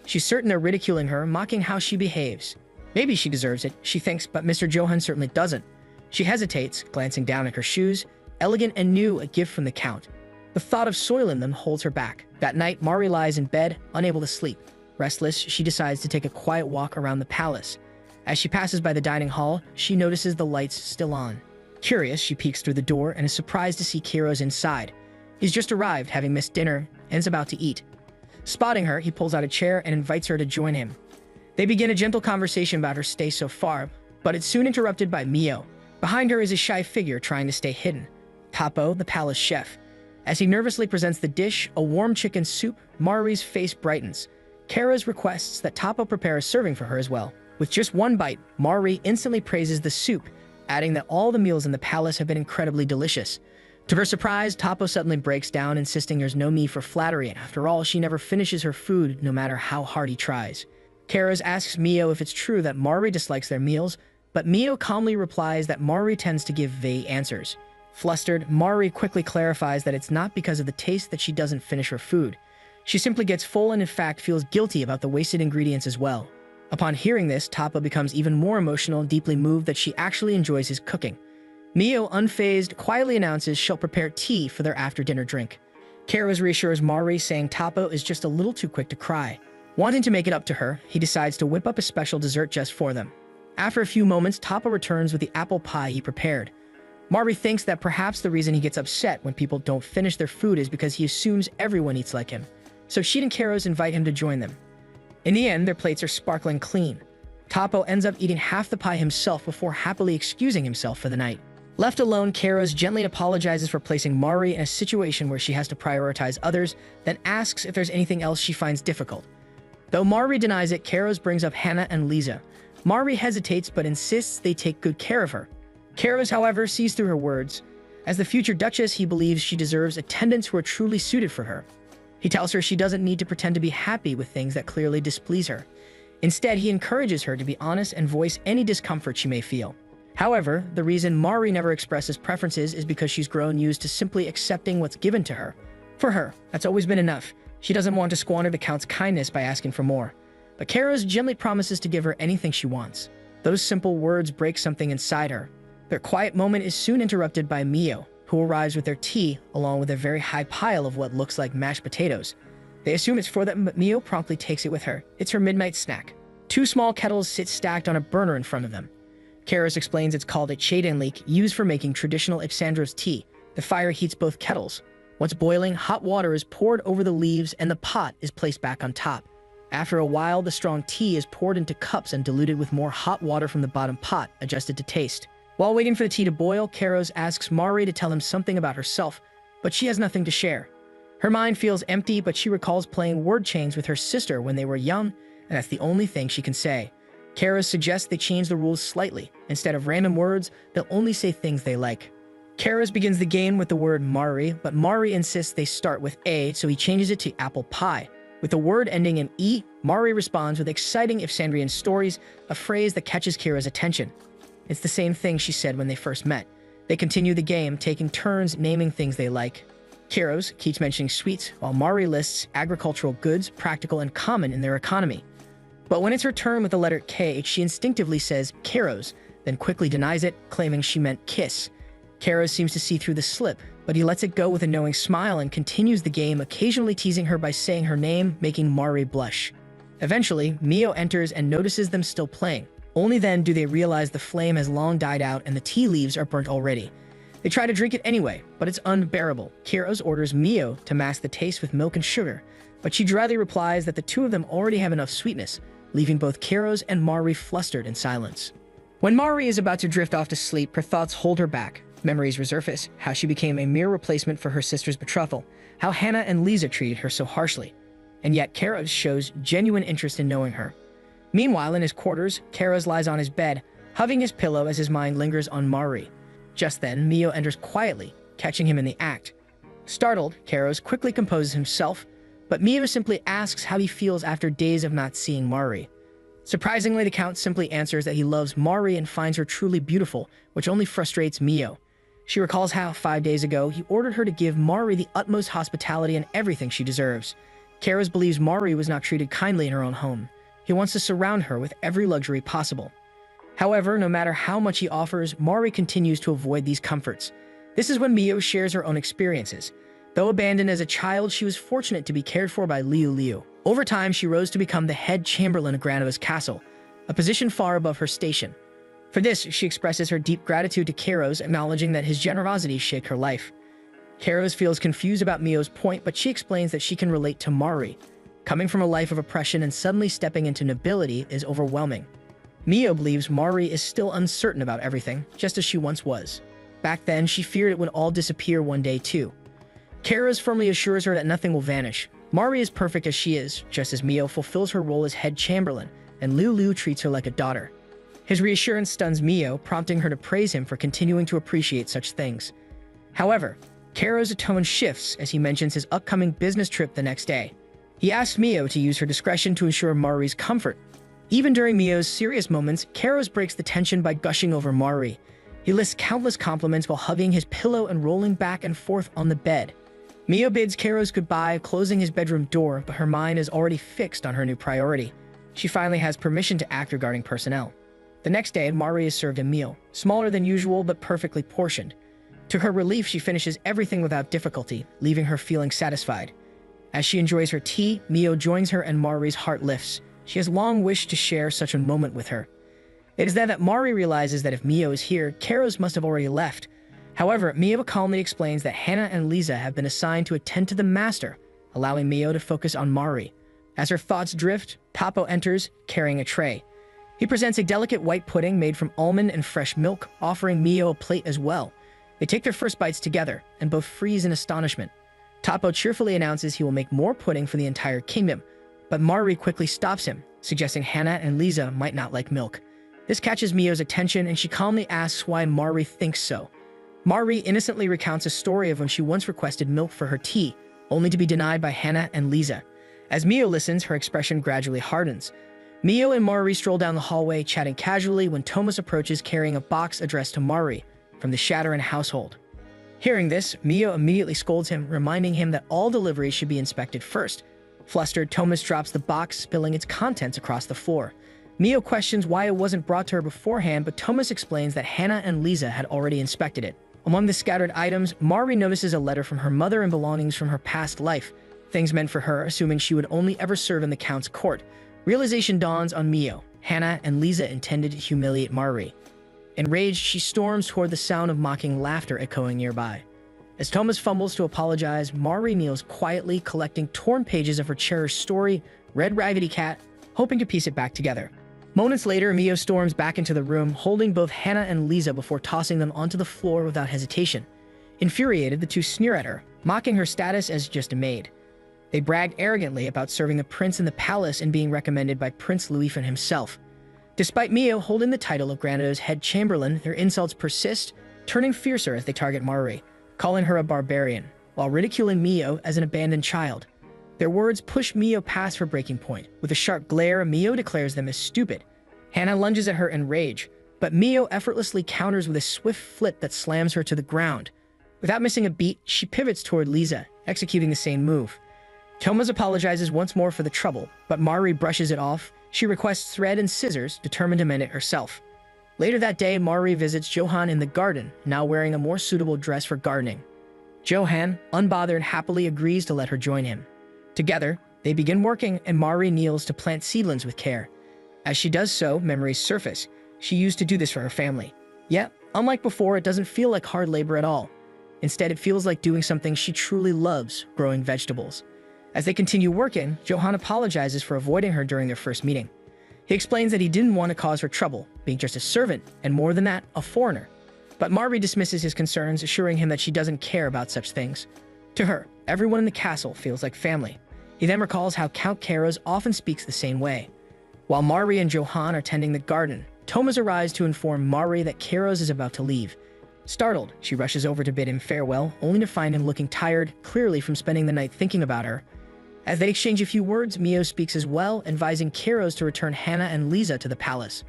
She's certain they're ridiculing her, mocking how she behaves. Maybe she deserves it, she thinks, but Mr. Johan certainly doesn't. She hesitates, glancing down at her shoes, elegant and new, a gift from the Count. The thought of soiling them holds her back. That night, Mari lies in bed, unable to sleep. Restless, she decides to take a quiet walk around the palace. As she passes by the dining hall, she notices the lights still on. Curious, she peeks through the door and is surprised to see Kiros inside. He's just arrived, having missed dinner, and is about to eat. Spotting her, he pulls out a chair and invites her to join him. They begin a gentle conversation about her stay so far, but it's soon interrupted by Mio. Behind her is a shy figure trying to stay hidden. Tapo, the palace chef. As he nervously presents the dish, a warm chicken soup, Mari's face brightens. Kara's requests that Tapo prepare a serving for her as well. With just one bite, Mari instantly praises the soup, adding that all the meals in the palace have been incredibly delicious. To her surprise, Tapo suddenly breaks down, insisting there's no need for flattery, and after all, she never finishes her food no matter how hard he tries. Karas asks Mio if it's true that Mari dislikes their meals, but Mio calmly replies that Mari tends to give vague answers. Flustered, Mari quickly clarifies that it's not because of the taste that she doesn't finish her food. She simply gets full and in fact feels guilty about the wasted ingredients as well. Upon hearing this, Tapo becomes even more emotional and deeply moved that she actually enjoys his cooking. Mio, unfazed, quietly announces she'll prepare tea for their after-dinner drink. Karas reassures Mari, saying Tapo is just a little too quick to cry. Wanting to make it up to her, he decides to whip up a special dessert just for them. After a few moments, Tapo returns with the apple pie he prepared. Mari thinks that perhaps the reason he gets upset when people don't finish their food is because he assumes everyone eats like him. So she and Karos invite him to join them. In the end, their plates are sparkling clean. Tapo ends up eating half the pie himself before happily excusing himself for the night. Left alone, Karos gently apologizes for placing Mari in a situation where she has to prioritize others, then asks if there's anything else she finds difficult. Though Mari denies it, Karos brings up Hannah and Lisa. Mari hesitates but insists they take good care of her. Karos, however, sees through her words. As the future Duchess, he believes she deserves attendants who are truly suited for her. He tells her she doesn't need to pretend to be happy with things that clearly displease her. Instead, he encourages her to be honest and voice any discomfort she may feel. However, the reason Mari never expresses preferences is because she's grown used to simply accepting what's given to her. For her, that's always been enough. She doesn't want to squander the Count's kindness by asking for more. But Karas gently promises to give her anything she wants. Those simple words break something inside her. Their quiet moment is soon interrupted by Mio, who arrives with their tea along with a very high pile of what looks like mashed potatoes. They assume it's for them, but Mio promptly takes it with her. It's her midnight snack. 2 small kettles sit stacked on a burner in front of them. Karas explains it's called a chadenlik, used for making traditional Ipsandros tea. The fire heats both kettles. Once boiling, hot water is poured over the leaves and the pot is placed back on top. After a while, the strong tea is poured into cups and diluted with more hot water from the bottom pot, adjusted to taste. While waiting for the tea to boil, Karos asks Mari to tell him something about herself, but she has nothing to share. Her mind feels empty, but she recalls playing word chains with her sister when they were young, and that's the only thing she can say. Karas suggests they change the rules slightly. Instead of random words, they'll only say things they like. Karas begins the game with the word Mari, but Mari insists they start with A, so he changes it to apple pie. With the word ending in E, Mari responds with exciting Ipsandrian stories, a phrase that catches Kira's attention. It's the same thing she said when they first met. They continue the game, taking turns naming things they like. Kiros keeps mentioning sweets, while Mari lists agricultural goods, practical and common in their economy. But when it's her turn with the letter K, she instinctively says Karos, then quickly denies it, claiming she meant kiss. Karos seems to see through the slip, but he lets it go with a knowing smile and continues the game, occasionally teasing her by saying her name, making Mari blush. Eventually, Mio enters and notices them still playing. Only then do they realize the flame has long died out and the tea leaves are burnt already. They try to drink it anyway, but it's unbearable. Kiros orders Mio to mask the taste with milk and sugar, but she dryly replies that the two of them already have enough sweetness, leaving both Karos and Mari flustered in silence. When Mari is about to drift off to sleep, her thoughts hold her back. Memories resurface, how she became a mere replacement for her sister's betrothal, how Hannah and Lisa treated her so harshly. And yet Kairos shows genuine interest in knowing her. Meanwhile, in his quarters, Kairos lies on his bed, hugging his pillow as his mind lingers on Mari. Just then, Mio enters quietly, catching him in the act. Startled, Kairos quickly composes himself, but Mio simply asks how he feels after days of not seeing Mari. Surprisingly, the Count simply answers that he loves Mari and finds her truly beautiful, which only frustrates Mio. She recalls how, 5 days ago, he ordered her to give Mari the utmost hospitality and everything she deserves. Kairos believes Mari was not treated kindly in her own home. He wants to surround her with every luxury possible. However, no matter how much he offers, Mari continues to avoid these comforts. This is when Mio shares her own experiences. Though abandoned as a child, she was fortunate to be cared for by Liu Liu. Over time, she rose to become the head chamberlain of Granado's castle, a position far above her station. For this, she expresses her deep gratitude to Kairos, acknowledging that his generosity shaped her life. Kairos feels confused about Mio's point, but she explains that she can relate to Mari. Coming from a life of oppression and suddenly stepping into nobility is overwhelming. Mio believes Mari is still uncertain about everything, just as she once was. Back then, she feared it would all disappear one day too. Kairos firmly assures her that nothing will vanish. Mari is perfect as she is, just as Mio fulfills her role as head chamberlain, and Liu Liu treats her like a daughter. His reassurance stuns Mio, prompting her to praise him for continuing to appreciate such things. However, Kairos' tone shifts as he mentions his upcoming business trip the next day. He asks Mio to use her discretion to ensure Mari's comfort. Even during Mio's serious moments, Kairos breaks the tension by gushing over Mari. He lists countless compliments while hugging his pillow and rolling back and forth on the bed. Mio bids Kairos goodbye, closing his bedroom door, but her mind is already fixed on her new priority. She finally has permission to act regarding personnel. The next day, Mari is served a meal, smaller than usual but perfectly portioned. To her relief, she finishes everything without difficulty, leaving her feeling satisfied. As she enjoys her tea, Mio joins her and Mari's heart lifts. She has long wished to share such a moment with her. It is then that Mari realizes that if Mio is here, Kairos must have already left. However, Mio calmly explains that Hannah and Lisa have been assigned to attend to the master, allowing Mio to focus on Mari. As her thoughts drift, Tapo enters, carrying a tray. He presents a delicate white pudding made from almond and fresh milk, offering Mio a plate as well. They take their first bites together, and both freeze in astonishment. Tapo cheerfully announces he will make more pudding for the entire kingdom, but Mari quickly stops him, suggesting Hannah and Lisa might not like milk. This catches Mio's attention, and she calmly asks why Mari thinks so. Mari innocently recounts a story of when she once requested milk for her tea, only to be denied by Hannah and Lisa. As Mio listens, her expression gradually hardens. Mio and Mari stroll down the hallway, chatting casually when Thomas approaches carrying a box addressed to Mari from the Shatterin household. Hearing this, Mio immediately scolds him, reminding him that all deliveries should be inspected first. Flustered, Thomas drops the box, spilling its contents across the floor. Mio questions why it wasn't brought to her beforehand, but Thomas explains that Hannah and Lisa had already inspected it. Among the scattered items, Mari notices a letter from her mother and belongings from her past life, things meant for her, assuming she would only ever serve in the Count's court. Realization dawns on Mio. Hannah and Lisa intended to humiliate Mari. Enraged, she storms toward the sound of mocking laughter echoing nearby. As Thomas fumbles to apologize, Mari kneels quietly, collecting torn pages of her cherished story, Red Raggedy Cat, hoping to piece it back together. Moments later, Mio storms back into the room, holding both Hannah and Lisa before tossing them onto the floor without hesitation. Infuriated, the two sneer at her, mocking her status as just a maid. They brag arrogantly about serving the prince in the palace and being recommended by Prince Luifan himself. Despite Mio holding the title of Granado's head chamberlain, their insults persist, turning fiercer as they target Mari, calling her a barbarian, while ridiculing Mio as an abandoned child. Their words push Mio past her breaking point. With a sharp glare, Mio declares them as stupid. Hannah lunges at her in rage, but Mio effortlessly counters with a swift flip that slams her to the ground. Without missing a beat, she pivots toward Lisa, executing the same move. Thomas apologizes once more for the trouble, but Mari brushes it off. She requests thread and scissors, determined to mend it herself. Later that day, Mari visits Johan in the garden, now wearing a more suitable dress for gardening. Johan, unbothered, happily agrees to let her join him. Together, they begin working, and Mari kneels to plant seedlings with care. As she does so, memories surface. She used to do this for her family. Yet, unlike before, it doesn't feel like hard labor at all. Instead, it feels like doing something she truly loves, growing vegetables. As they continue working, Johan apologizes for avoiding her during their first meeting. He explains that he didn't want to cause her trouble, being just a servant, and more than that, a foreigner. But Mari dismisses his concerns, assuring him that she doesn't care about such things. To her, everyone in the castle feels like family. He then recalls how Count Kairos often speaks the same way. While Mari and Johann are tending the garden, Thomas arrives to inform Mari that Kairos is about to leave. Startled, she rushes over to bid him farewell, only to find him looking tired, clearly from spending the night thinking about her. As they exchange a few words, Mio speaks as well, advising Kairos to return Hannah and Lisa to the palace.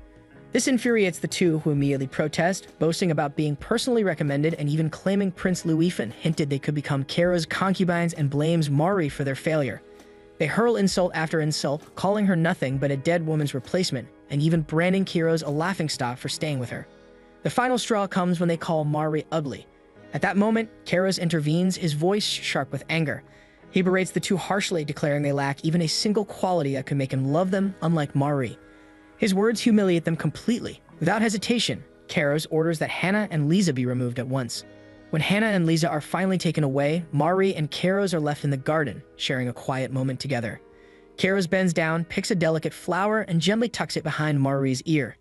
This infuriates the two, who immediately protest, boasting about being personally recommended and even claiming Prince Luifan hinted they could become Kairos' concubines and blames Mari for their failure. They hurl insult after insult, calling her nothing but a dead woman's replacement, and even branding Kairos a laughingstock for staying with her. The final straw comes when they call Mari ugly. At that moment, Kairos intervenes, his voice sharp with anger. He berates the two harshly, declaring they lack even a single quality that could make him love them, unlike Mari. His words humiliate them completely. Without hesitation, Kairos orders that Hannah and Lisa be removed at once. When Hannah and Lisa are finally taken away, Mari and Kairos are left in the garden, sharing a quiet moment together. Kairos bends down, picks a delicate flower, and gently tucks it behind Mari's ear.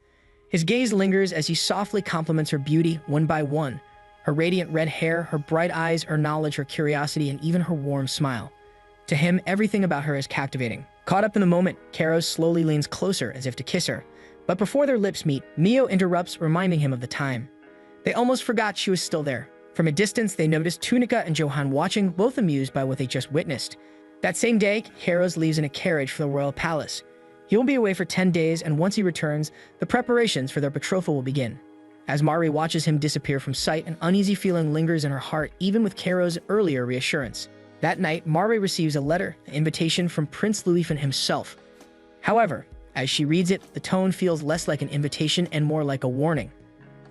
His gaze lingers as he softly compliments her beauty, one by one. Her radiant red hair, her bright eyes, her knowledge, her curiosity, and even her warm smile. To him, everything about her is captivating. Caught up in the moment, Kairos slowly leans closer as if to kiss her. But before their lips meet, Mio interrupts, reminding him of the time. They almost forgot she was still there. From a distance, they notice Tunica and Johann watching, both amused by what they just witnessed. That same day, Kairos leaves in a carriage for the royal palace. He will be away for 10 days, and once he returns, the preparations for their betrothal will begin. As Mari watches him disappear from sight, an uneasy feeling lingers in her heart, even with Kairos' earlier reassurance. That night, Mari receives a letter, an invitation from Prince Luifan himself. However, as she reads it, the tone feels less like an invitation and more like a warning.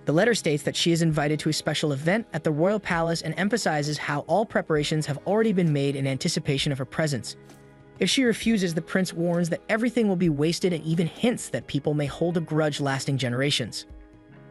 The letter states that she is invited to a special event at the royal palace and emphasizes how all preparations have already been made in anticipation of her presence. If she refuses, the prince warns that everything will be wasted and even hints that people may hold a grudge lasting generations.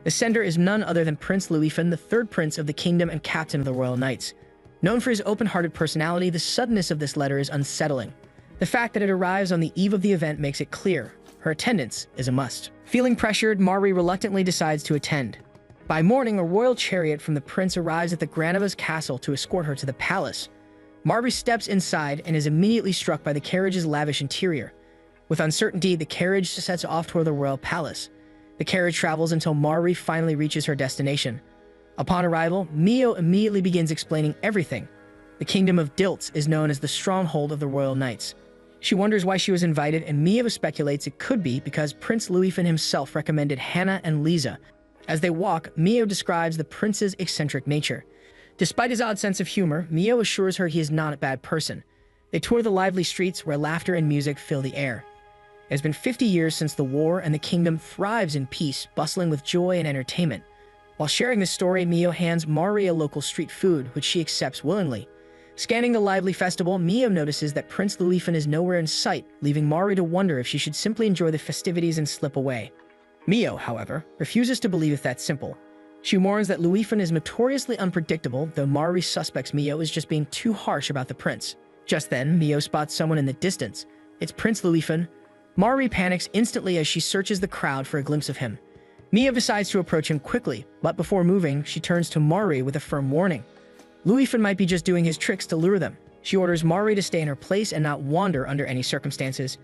The sender is none other than Prince Luifan, the third prince of the kingdom and captain of the royal knights. Known for his open-hearted personality, the suddenness of this letter is unsettling. The fact that it arrives on the eve of the event makes it clear her attendance is a must. Feeling pressured, Mari reluctantly decides to attend. By morning, a royal chariot from the prince arrives at the Granado's castle to escort her to the palace. Mari steps inside and is immediately struck by the carriage's lavish interior. With uncertainty, the carriage sets off toward the royal palace. The carriage travels until Mari finally reaches her destination. Upon arrival, Mio immediately begins explaining everything. The kingdom of Dilts is known as the stronghold of the royal knights. She wonders why she was invited, and Mio speculates it could be because Prince Luifan himself recommended Hannah and Lisa. As they walk, Mio describes the prince's eccentric nature. Despite his odd sense of humor, Mio assures her he is not a bad person. They tour the lively streets where laughter and music fill the air. It has been 50 years since the war, and the kingdom thrives in peace, bustling with joy and entertainment. While sharing this story, Mio hands Mari a local street food, which she accepts willingly. Scanning the lively festival, Mio notices that Prince Luifan is nowhere in sight, leaving Mari to wonder if she should simply enjoy the festivities and slip away. Mio, however, refuses to believe it's that simple. She warns that Luifan is notoriously unpredictable, though Mari suspects Mio is just being too harsh about the prince. Just then, Mio spots someone in the distance. It's Prince Luifan. Mari panics instantly as she searches the crowd for a glimpse of him. Mio decides to approach him quickly, but before moving, she turns to Mari with a firm warning. Luifan might be just doing his tricks to lure them. She orders Mari to stay in her place and not wander under any circumstances.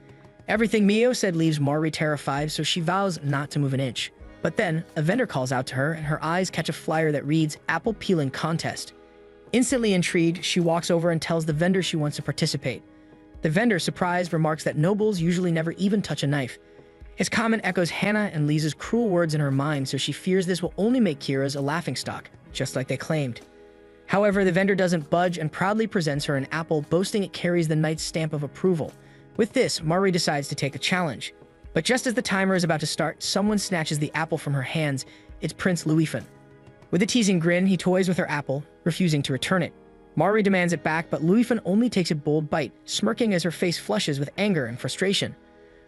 Everything Mio said leaves Mari terrified, so she vows not to move an inch. But then, a vendor calls out to her, and her eyes catch a flyer that reads, "Apple Peeling Contest." Instantly intrigued, she walks over and tells the vendor she wants to participate. The vendor, surprised, remarks that nobles usually never even touch a knife. His comment echoes Hannah and Lisa's cruel words in her mind, so she fears this will only make Kira's a laughingstock, just like they claimed. However, the vendor doesn't budge and proudly presents her an apple, boasting it carries the knight's stamp of approval. With this, Mari decides to take the challenge. But just as the timer is about to start, someone snatches the apple from her hands. It's Prince Luifan. With a teasing grin, he toys with her apple, refusing to return it. Mari demands it back, but Luifan only takes a bold bite, smirking as her face flushes with anger and frustration.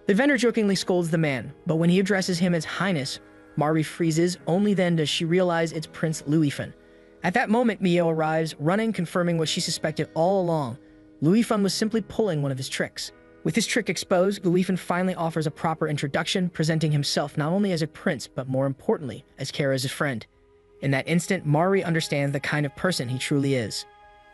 The vendor jokingly scolds the man, but when he addresses him as Highness, Mari freezes. Only then does she realize it's Prince Luifan. At that moment, Mio arrives, running, confirming what she suspected all along. Luifan was simply pulling one of his tricks. With his trick exposed, Luifan finally offers a proper introduction, presenting himself not only as a prince, but more importantly, as Kara's friend. In that instant, Mari understands the kind of person he truly is.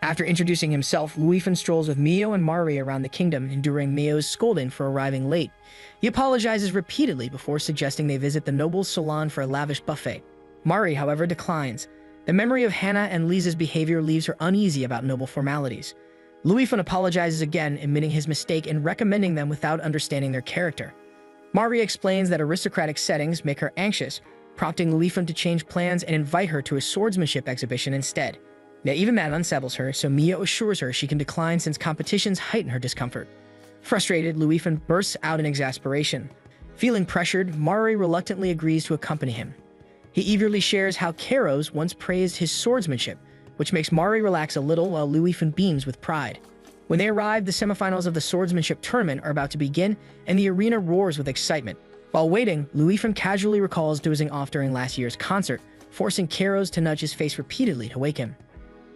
After introducing himself, Luifan strolls with Mio and Mari around the kingdom, enduring Mio's scolding for arriving late. He apologizes repeatedly before suggesting they visit the noble's salon for a lavish buffet. Mari, however, declines. The memory of Hannah and Lisa's behavior leaves her uneasy about noble formalities. Luifan apologizes again, admitting his mistake and recommending them without understanding their character. Mari explains that aristocratic settings make her anxious, prompting Luifan to change plans and invite her to a swordsmanship exhibition instead. Yet even that unsettles her, so Mio assures her she can decline since competitions heighten her discomfort. Frustrated, Luifan bursts out in exasperation. Feeling pressured, Mari reluctantly agrees to accompany him. He eagerly shares how Kairos once praised his swordsmanship, which makes Mari relax a little while Luifan beams with pride. When they arrive, the semifinals of the swordsmanship tournament are about to begin, and the arena roars with excitement. While waiting, Luifan casually recalls dozing off during last year's concert, forcing Kairos to nudge his face repeatedly to wake him.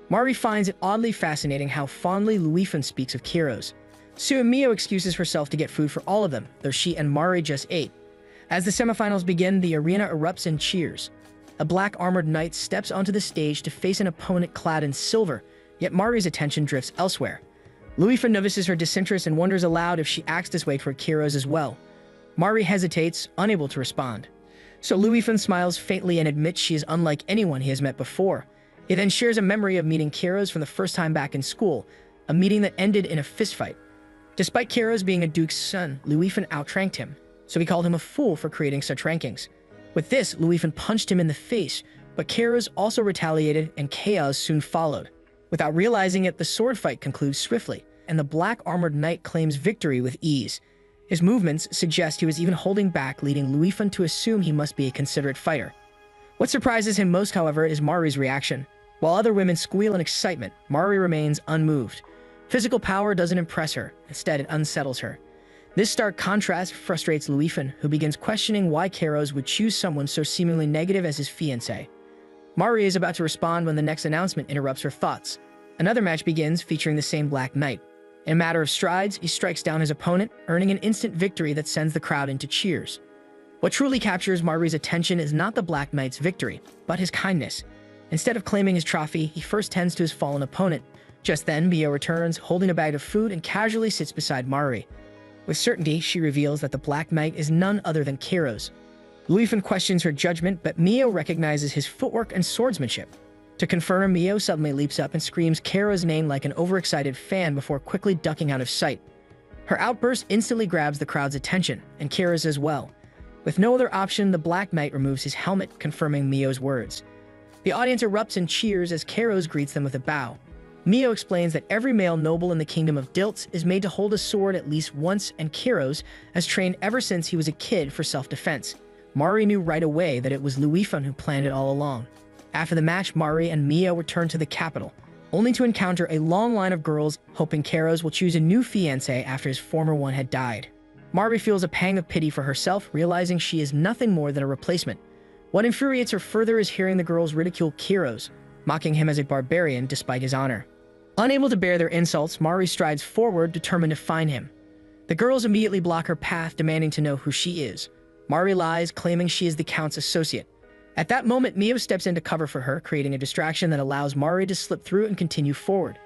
Mari finds it oddly fascinating how fondly Luifan speaks of Kairos. Soon, Mio excuses herself to get food for all of them, though she and Mari just ate. As the semifinals begin, the arena erupts in cheers. A black armored knight steps onto the stage to face an opponent clad in silver, yet Mari's attention drifts elsewhere. Luifan notices her disinterest and wonders aloud if she acts this way toward Kairos as well. Mari hesitates, unable to respond. So Luifan smiles faintly and admits she is unlike anyone he has met before. He then shares a memory of meeting Kairos for the first time back in school, a meeting that ended in a fistfight. Despite Kairos being a duke's son, Luifan outranked him, so he called him a fool for creating such rankings. With this, Luifan punched him in the face, but Kairos also retaliated and chaos soon followed. Without realizing it, the sword fight concludes swiftly, and the black armored knight claims victory with ease. His movements suggest he was even holding back, leading Luifan to assume he must be a considerate fighter. What surprises him most, however, is Mari's reaction. While other women squeal in excitement, Mari remains unmoved. Physical power doesn't impress her, instead it unsettles her. This stark contrast frustrates Luifan, who begins questioning why Kairos would choose someone so seemingly negative as his fiancé. Mari is about to respond when the next announcement interrupts her thoughts. Another match begins featuring the same Black Knight. In a matter of strides, he strikes down his opponent, earning an instant victory that sends the crowd into cheers. What truly captures Mari's attention is not the Black Knight's victory, but his kindness. Instead of claiming his trophy, he first tends to his fallen opponent. Just then, Mio returns, holding a bag of food, and casually sits beside Mari. With certainty, she reveals that the Black Knight is none other than Kairos. Luifan questions her judgment, but Mio recognizes his footwork and swordsmanship. To confirm, Mio suddenly leaps up and screams Kairos' name like an overexcited fan before quickly ducking out of sight. Her outburst instantly grabs the crowd's attention, and Kairos as well. With no other option, the Black Knight removes his helmet, confirming Mio's words. The audience erupts in cheers as Kairos greets them with a bow. Mio explains that every male noble in the kingdom of Dilts is made to hold a sword at least once, and Kairos has trained ever since he was a kid for self-defense. Mari knew right away that it was Luifan who planned it all along. After the match, Mari and Mio return to the capital, only to encounter a long line of girls hoping Kairos will choose a new fiancé after his former one had died. Mari feels a pang of pity for herself, realizing she is nothing more than a replacement. What infuriates her further is hearing the girls ridicule Kairos, mocking him as a barbarian despite his honor. Unable to bear their insults, Mari strides forward, determined to find him. The girls immediately block her path, demanding to know who she is. Mari lies, claiming she is the Count's associate. At that moment, Mio steps in to cover for her, creating a distraction that allows Mari to slip through and continue forward.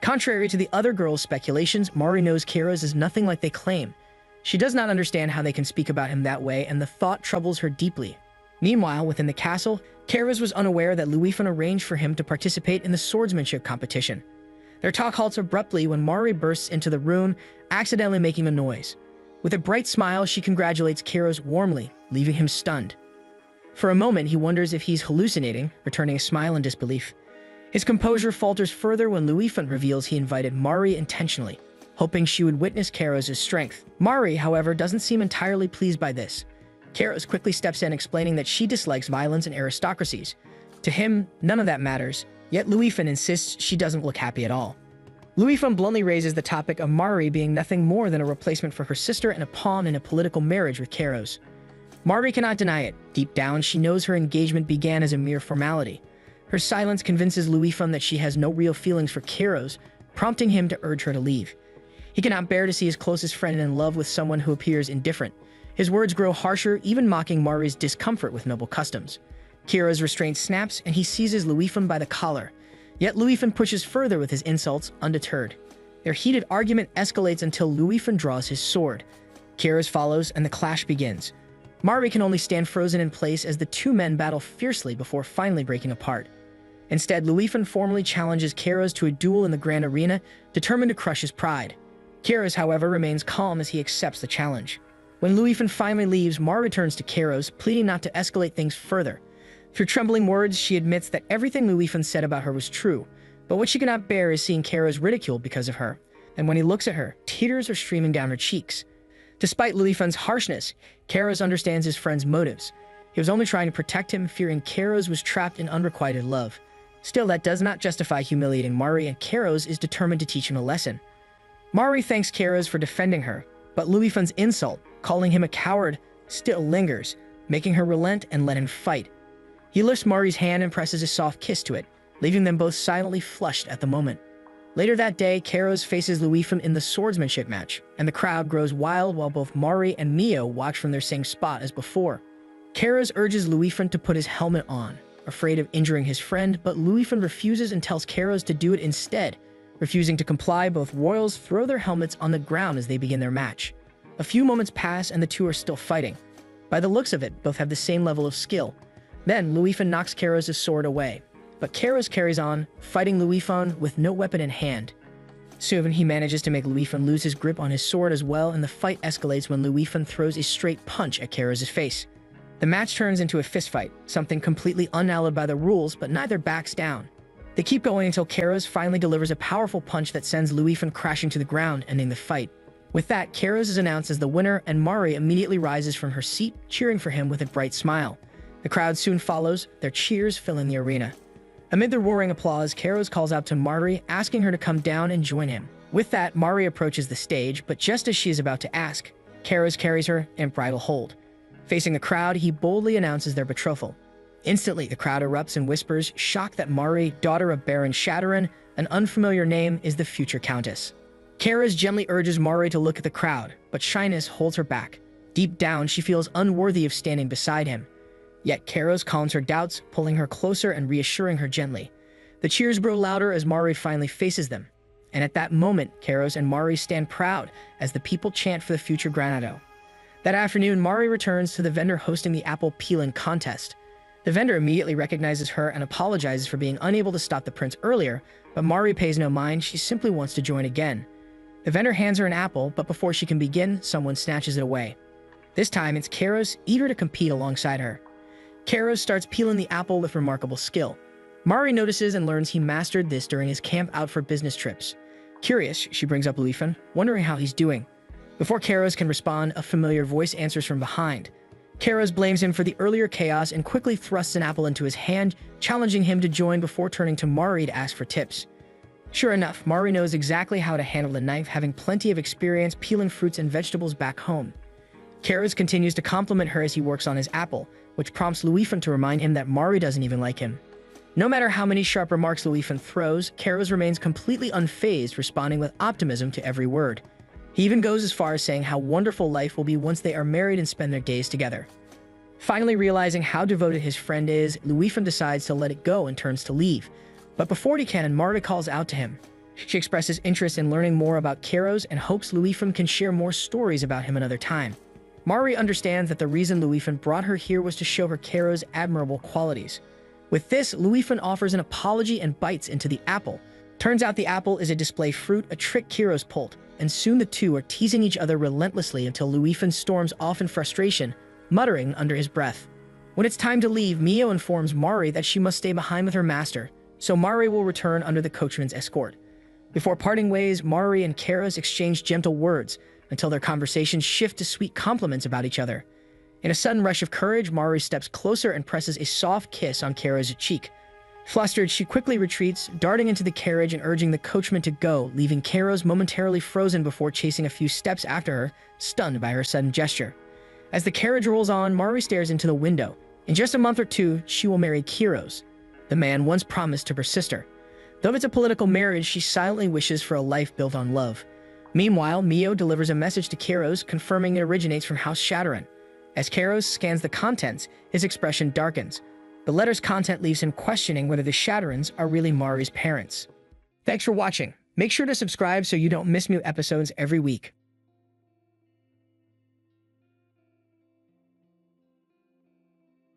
Contrary to the other girls' speculations, Mari knows Kairos is nothing like they claim. She does not understand how they can speak about him that way, and the thought troubles her deeply. Meanwhile, within the castle, Kairos was unaware that Luifan arranged for him to participate in the swordsmanship competition. Their talk halts abruptly when Mari bursts into the room, accidentally making a noise. With a bright smile, she congratulates Kairos warmly, leaving him stunned. For a moment, he wonders if he's hallucinating, returning a smile in disbelief. His composure falters further when Luifan reveals he invited Mari intentionally, hoping she would witness Kairos' strength. Mari, however, doesn't seem entirely pleased by this. Kairos quickly steps in, explaining that she dislikes violence and aristocracies. To him, none of that matters, yet Luifan insists she doesn't look happy at all. Luifan bluntly raises the topic of Mari being nothing more than a replacement for her sister and a pawn in a political marriage with Kairos. Mari cannot deny it. Deep down, she knows her engagement began as a mere formality. Her silence convinces Luifan that she has no real feelings for Kairos, prompting him to urge her to leave. He cannot bear to see his closest friend in love with someone who appears indifferent. His words grow harsher, even mocking Mari's discomfort with noble customs. Kira's restraint snaps and he seizes Luifan by the collar. Yet Luifan pushes further with his insults, undeterred. Their heated argument escalates until Luifan draws his sword. Kira's follows and the clash begins. Mari can only stand frozen in place as the two men battle fiercely before finally breaking apart. Instead, Luifan formally challenges Kira's to a duel in the Grand Arena, determined to crush his pride. Kira's, however, remains calm as he accepts the challenge. When Luifan finally leaves, Mari returns to Kira's, pleading not to escalate things further. Through trembling words, she admits that everything Luifan said about her was true, but what she cannot bear is seeing Kira's ridiculed because of her. And when he looks at her, tears are streaming down her cheeks. Despite Luifan's harshness, Kira's understands his friend's motives. He was only trying to protect him, fearing Kira's was trapped in unrequited love. Still, that does not justify humiliating Mari, and Kira's is determined to teach him a lesson. Mari thanks Kira's for defending her, but Luifan's insult, calling him a coward, still lingers, making her relent and let him fight. He lifts Mari's hand and presses a soft kiss to it, leaving them both silently flushed at the moment. Later that day, Kira's faces Luifan in the swordsmanship match, and the crowd grows wild while both Mari and Mio watch from their same spot as before. Kira's urges Luifan to put his helmet on, afraid of injuring his friend, but Luifan refuses and tells Kira's to do it instead. Refusing to comply, both royals throw their helmets on the ground as they begin their match. A few moments pass and the two are still fighting. By the looks of it, both have the same level of skill. Then, Luifan knocks Kira's sword away. But Kira's carries on, fighting Luifan with no weapon in hand. Soon, he manages to make Luifan lose his grip on his sword as well, and the fight escalates when Luifan throws a straight punch at Kira's face. The match turns into a fistfight, something completely unalloyed by the rules, but neither backs down. They keep going until Kira's finally delivers a powerful punch that sends Luifan crashing to the ground, ending the fight. With that, Kira's is announced as the winner, and Mari immediately rises from her seat, cheering for him with a bright smile. The crowd soon follows, their cheers filling the arena. Amid the roaring applause, Kira's calls out to Mari, asking her to come down and join him. With that, Mari approaches the stage, but just as she is about to ask, Kira's carries her in bridal hold. Facing the crowd, he boldly announces their betrothal. Instantly, the crowd erupts and whispers, shocked that Mari, daughter of Baron Shadowrun, an unfamiliar name, is the future countess. Kira's gently urges Mari to look at the crowd, but shyness holds her back. Deep down, she feels unworthy of standing beside him. Yet Kira's calms her doubts, pulling her closer and reassuring her gently. The cheers grow louder as Mari finally faces them. And at that moment, Kira's and Mari stand proud as the people chant for the future Granado. That afternoon, Mari returns to the vendor hosting the apple peeling contest. The vendor immediately recognizes her and apologizes for being unable to stop the prince earlier, but Mari pays no mind, she simply wants to join again. The vendor hands her an apple, but before she can begin, someone snatches it away. This time, it's Kira's, eager to compete alongside her. Kira's starts peeling the apple with remarkable skill. Mari notices and learns he mastered this during his camp out for business trips. Curious, she brings up Luifan, wondering how he's doing. Before Kira's can respond, a familiar voice answers from behind. Kira's blames him for the earlier chaos and quickly thrusts an apple into his hand, challenging him to join before turning to Mari to ask for tips. Sure enough, Mari knows exactly how to handle a knife, having plenty of experience peeling fruits and vegetables back home. Kira's continues to compliment her as he works on his apple, which prompts Luifan to remind him that Mari doesn't even like him. No matter how many sharp remarks Luifan throws, Kira's remains completely unfazed, responding with optimism to every word. He even goes as far as saying how wonderful life will be once they are married and spend their days together. Finally realizing how devoted his friend is, Luifan decides to let it go and turns to leave. But before he can, Mari calls out to him. She expresses interest in learning more about Kira's and hopes Luifan can share more stories about him another time. Mari understands that the reason Luifan brought her here was to show her Kira's admirable qualities. With this, Luifan offers an apology and bites into the apple. Turns out the apple is a display fruit, a trick Kira's pulled, and soon the two are teasing each other relentlessly until Luifan storms off in frustration, muttering under his breath. When it's time to leave, Mio informs Mari that she must stay behind with her master, so Mari will return under the coachman's escort. Before parting ways, Mari and Kira's exchange gentle words, until their conversations shift to sweet compliments about each other. In a sudden rush of courage, Mari steps closer and presses a soft kiss on Kira's cheek. Flustered, she quickly retreats, darting into the carriage and urging the coachman to go, leaving Kira's momentarily frozen before chasing a few steps after her, stunned by her sudden gesture. As the carriage rolls on, Mari stares into the window. In just a month or two, she will marry Kira's, the man once promised to her sister. Though it's a political marriage, she silently wishes for a life built on love. Meanwhile, Mio delivers a message to Kira's, confirming it originates from House Shadowrun. As Kira's scans the contents, his expression darkens. The letter's content leaves him questioning whether the Shatterans are really Mari's parents. Thanks for watching. Make sure to subscribe so you don't miss new episodes every week.